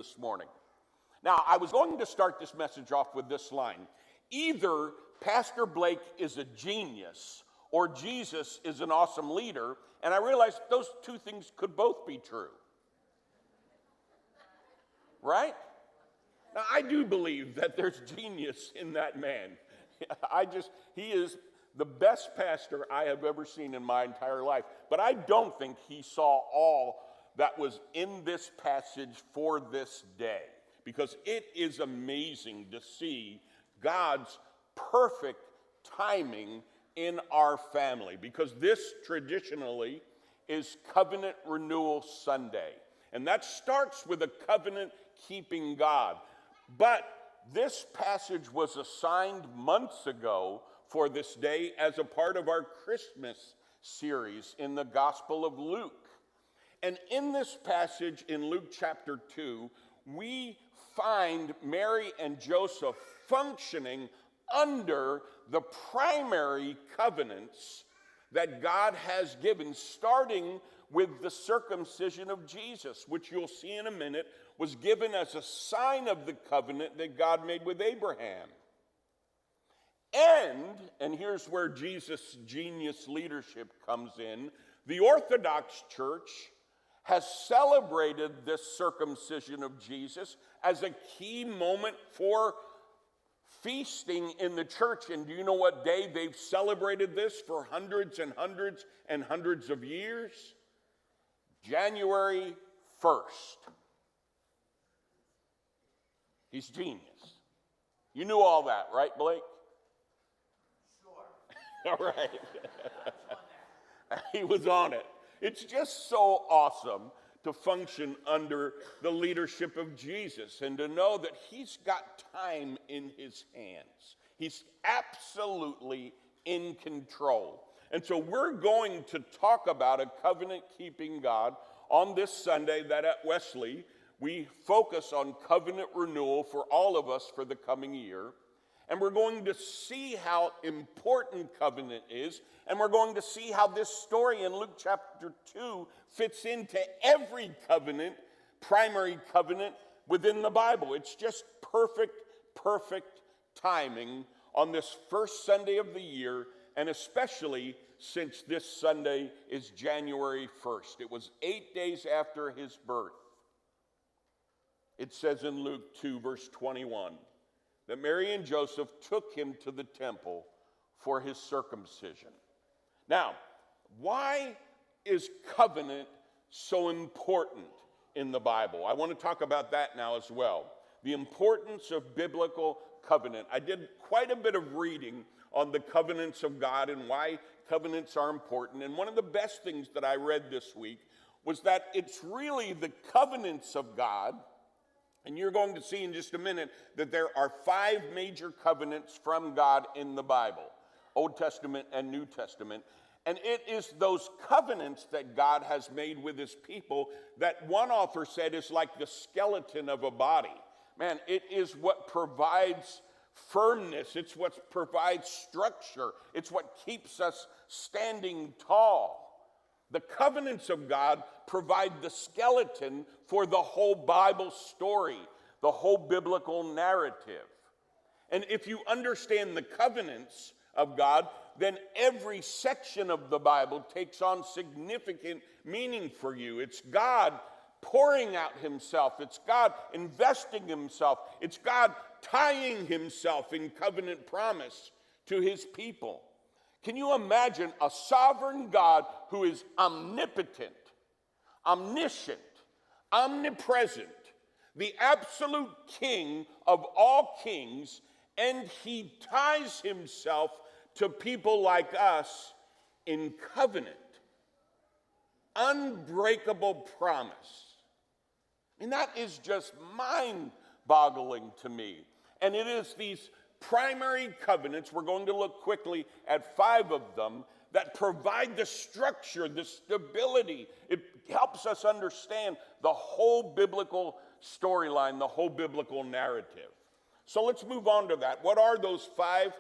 this morning. Now, I was going to start this message off with this line. Either Pastor Blake is a genius or Jesus is an awesome leader, and I realized those two things could both be true. Right? Now, I do believe that there's genius in that man. He is the best pastor I have ever seen in my entire life. But I don't think he saw all that was in this passage for this day, because it is amazing to see God's perfect timing in our family, because this traditionally is Covenant Renewal Sunday. And that starts with a covenant-keeping God. But this passage was assigned months ago for this day as a part of our Christmas series in the Gospel of Luke. And in this passage in Luke chapter 2, we find Mary and Joseph functioning under the primary covenants that God has given, starting with the circumcision of Jesus, which you'll see in a minute, was given as a sign of the covenant that God made with Abraham. And here's where Jesus' genius leadership comes in, the Orthodox Church has celebrated this circumcision of Jesus as a key moment for feasting in the church. And do you know what day they've celebrated this for hundreds and hundreds and hundreds of years? January 1st. He's genius. You knew all that, right, Blake? Sure. All right. He was on it. It's just so awesome to function under the leadership of Jesus and to know that he's got time in his hands. He's absolutely in control. And so we're going to talk about a covenant-keeping God on this Sunday that at Wesley we focus on covenant renewal for all of us for the coming year. And we're going to see how important covenant is. And we're going to see how this story in Luke chapter 2 fits into every covenant, primary covenant within the Bible. It's just perfect timing on this first Sunday of the year, and especially since this Sunday is January 1st. It was 8 days after his birth. It says in Luke 2, verse 21, that Mary and Joseph took him to the temple for his circumcision. Now, why is covenant so important in the Bible? I want to talk about that now as well. The importance of biblical covenant. I did quite a bit of reading on the covenants of God and why covenants are important. And one of the best things that I read this week was that it's really the covenants of God. And you're going to see in just a minute that there are 5 major covenants from God in the Bible, Old Testament and New Testament. And it is those covenants that God has made with his people that one author said is like the skeleton of a body. Man, it is what provides firmness. It's what provides structure. It's what keeps us standing tall. The covenants of God provide the skeleton for the whole Bible story, the whole biblical narrative. And if you understand the covenants of God, then every section of the Bible takes on significant meaning for you. It's God pouring out himself. It's God investing himself. It's God tying himself in covenant promise to his people. Can you imagine a sovereign God who is omnipotent, omniscient, omnipresent, the absolute king of all kings, and he ties himself to people like us in covenant, unbreakable promise? And that is just mind-boggling to me. And it is these primary covenants, we're going to look quickly at 5 of them, that provide the structure, the stability. It helps us understand the whole biblical storyline, the whole biblical narrative. So let's move on to that. What are those 5